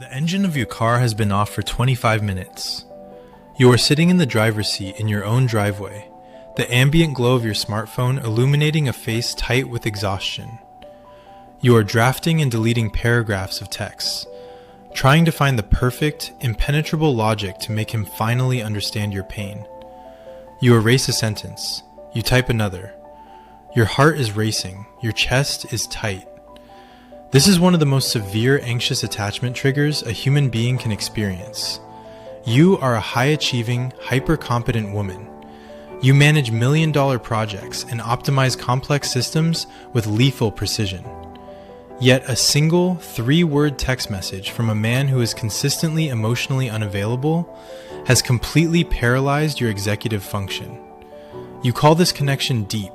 The engine of your car has been off for 25 minutes. You are sitting in the driver's seat in your own driveway, the ambient glow of your smartphone illuminating a face tight with exhaustion. You are drafting and deleting paragraphs of text, trying to find the perfect, impenetrable logic to make him finally understand your pain. You erase a sentence. You type another. Your heart is racing. Your chest is tight. This is one of the most severe anxious attachment triggers a human being can experience. You are a high-achieving, hyper-competent woman. You manage million-dollar projects and optimize complex systems with lethal precision. Yet a single 3-word text message from a man who is consistently emotionally unavailable has completely paralyzed your executive function. You call this connection deep.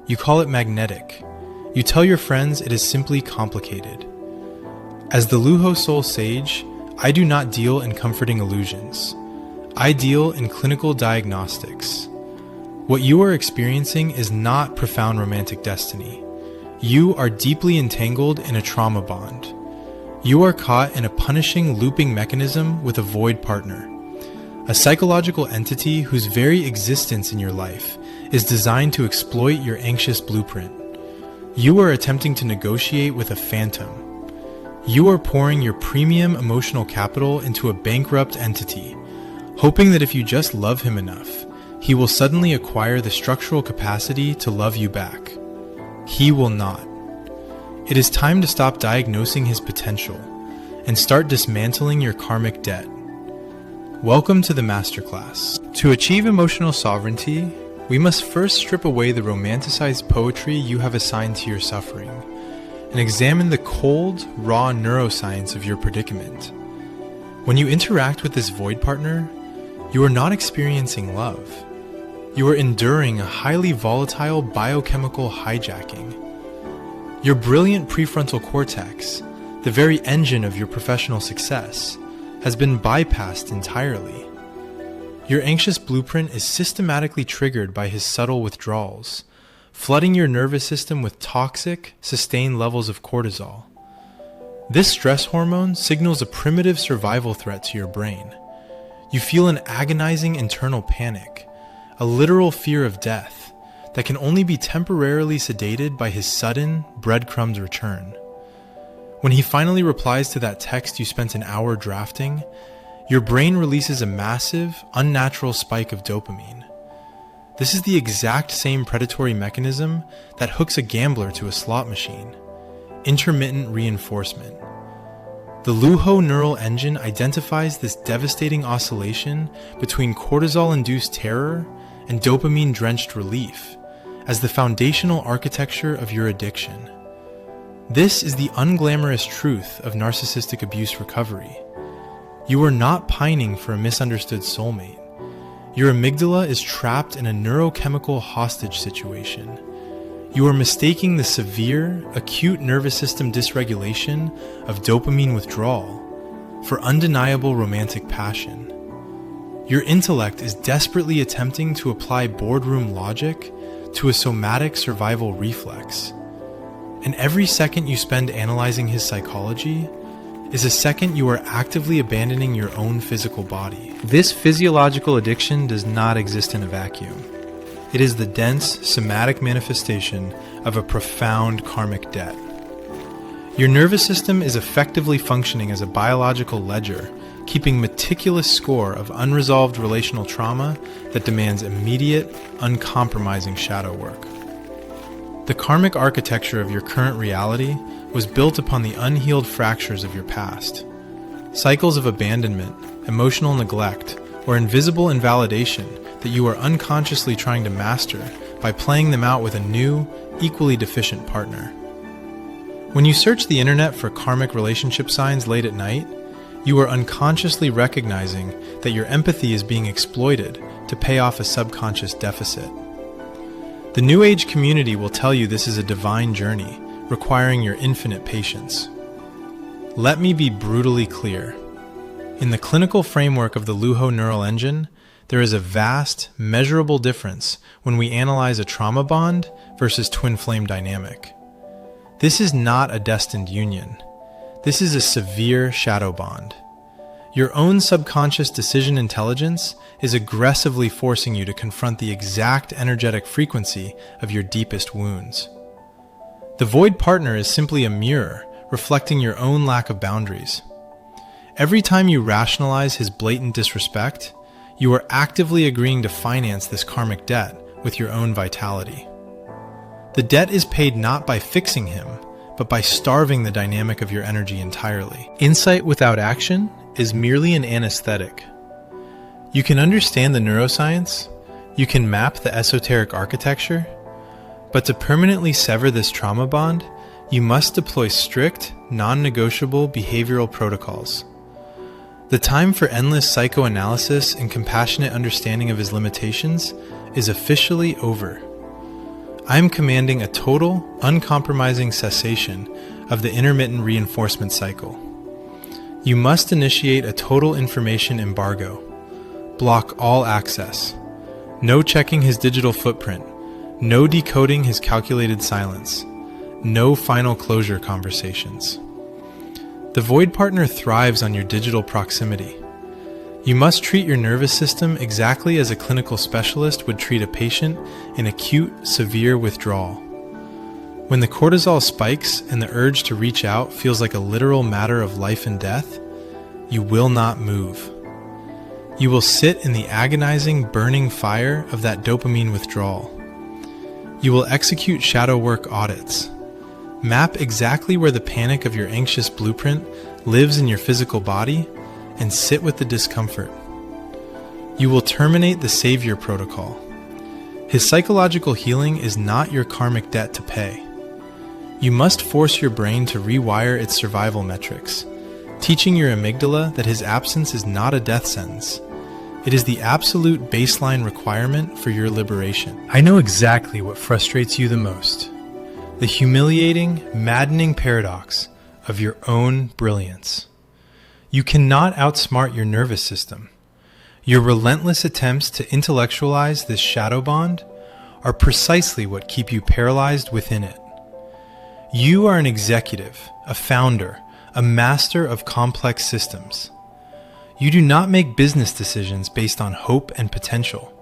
You call it magnetic. You tell your friends it is simply complicated. As the LuhoSoul Sage, I do not deal in comforting illusions. I deal in clinical diagnostics. What you are experiencing is not profound romantic destiny. You are deeply entangled in a trauma bond. You are caught in a punishing looping mechanism with a void partner, a psychological entity whose very existence in your life is designed to exploit your anxious blueprint. You are attempting to negotiate with a phantom. You are pouring your premium emotional capital into a bankrupt entity, hoping that if you just love him enough, he will suddenly acquire the structural capacity to love you back. He will not. It is time to stop diagnosing his potential and start dismantling your karmic debt. Welcome to the masterclass. To achieve emotional sovereignty, we must first strip away the romanticized poetry you have assigned to your suffering and examine the cold, raw neuroscience of your predicament. When you interact with this void partner, you are not experiencing love. You are enduring a highly volatile biochemical hijacking. Your brilliant prefrontal cortex, the very engine of your professional success, has been bypassed entirely. Your anxious blueprint is systematically triggered by his subtle withdrawals, flooding your nervous system with toxic, sustained levels of cortisol. This stress hormone signals a primitive survival threat to your brain. You feel an agonizing internal panic, a literal fear of death that can only be temporarily sedated by his sudden, breadcrumbed return. When he finally replies to that text you spent an hour drafting, your brain releases a massive, unnatural spike of dopamine. This is the exact same predatory mechanism that hooks a gambler to a slot machine: intermittent reinforcement. The Luho neural engine identifies this devastating oscillation between cortisol-induced terror and dopamine-drenched relief as the foundational architecture of your addiction. This is the unglamorous truth of narcissistic abuse recovery. You are not pining for a misunderstood soulmate. Your amygdala is trapped in a neurochemical hostage situation. You are mistaking the severe, acute nervous system dysregulation of dopamine withdrawal for undeniable romantic passion. Your intellect is desperately attempting to apply boardroom logic to a somatic survival reflex. And every second you spend analyzing his psychology is a second you are actively abandoning your own physical body. This physiological addiction does not exist in a vacuum. It is the dense, somatic manifestation of a profound karmic debt. Your nervous system is effectively functioning as a biological ledger, keeping meticulous score of unresolved relational trauma that demands immediate, uncompromising shadow work. The karmic architecture of your current reality was built upon the unhealed fractures of your past. Cycles of abandonment, emotional neglect, or invisible invalidation that you are unconsciously trying to master by playing them out with a new, equally deficient partner. When you search the internet for karmic relationship signs late at night, you are unconsciously recognizing that your empathy is being exploited to pay off a subconscious deficit. The New Age community will tell you this is a divine journey, requiring your infinite patience. Let me be brutally clear. In the clinical framework of the Luho neural engine, there is a vast, measurable difference when we analyze a trauma bond versus twin flame dynamic. This is not a destined union. This is a severe shadow bond. Your own subconscious decision intelligence is aggressively forcing you to confront the exact energetic frequency of your deepest wounds. The void partner is simply a mirror reflecting your own lack of boundaries. Every time you rationalize his blatant disrespect, you are actively agreeing to finance this karmic debt with your own vitality. The debt is paid not by fixing him, but by starving the dynamic of your energy entirely. Insight without action is merely an anesthetic. You can understand the neuroscience, you can map the esoteric architecture, but to permanently sever this trauma bond, you must deploy strict, non-negotiable behavioral protocols. The time for endless psychoanalysis and compassionate understanding of his limitations is officially over. I am commanding a total, uncompromising cessation of the intermittent reinforcement cycle. You must initiate a total information embargo. Block all access. No checking his digital footprint. No decoding his calculated silence. No final closure conversations. The void partner thrives on your digital proximity. You must treat your nervous system exactly as a clinical specialist would treat a patient in acute, severe withdrawal. When the cortisol spikes and the urge to reach out feels like a literal matter of life and death, you will not move. You will sit in the agonizing, burning fire of that dopamine withdrawal. You will execute shadow work audits. Map exactly where the panic of your anxious blueprint lives in your physical body and sit with the discomfort. You will terminate the savior protocol. His psychological healing is not your karmic debt to pay. You must force your brain to rewire its survival metrics, teaching your amygdala that his absence is not a death sentence. It is the absolute baseline requirement for your liberation. I know exactly what frustrates you the most. The humiliating, maddening paradox of your own brilliance. You cannot outsmart your nervous system. Your relentless attempts to intellectualize this shadow bond are precisely what keep you paralyzed within it. You are an executive, a founder, a master of complex systems. You do not make business decisions based on hope and potential.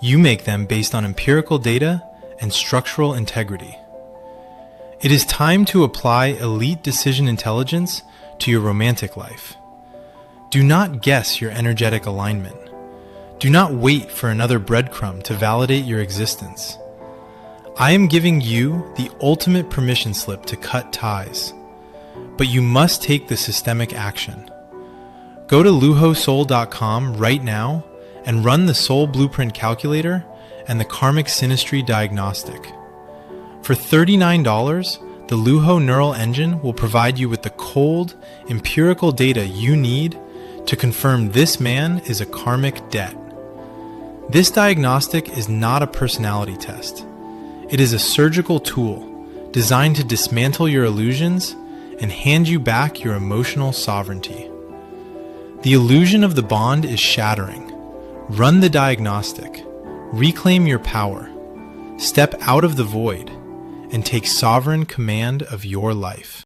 You make them based on empirical data and structural integrity. It is time to apply elite decision intelligence to your romantic life. Do not guess your energetic alignment. Do not wait for another breadcrumb to validate your existence. I am giving you the ultimate permission slip to cut ties, but you must take the systemic action. Go to LuhoSoul.com right now and run the Soul Blueprint Calculator and the Karmic Synastry Diagnostic. For $39, the Luho Neural Engine will provide you with the cold, empirical data you need to confirm this man is a karmic debt. This diagnostic is not a personality test. It is a surgical tool designed to dismantle your illusions and hand you back your emotional sovereignty. The illusion of the bond is shattering. Run the diagnostic. Reclaim your power. Step out of the void and take sovereign command of your life.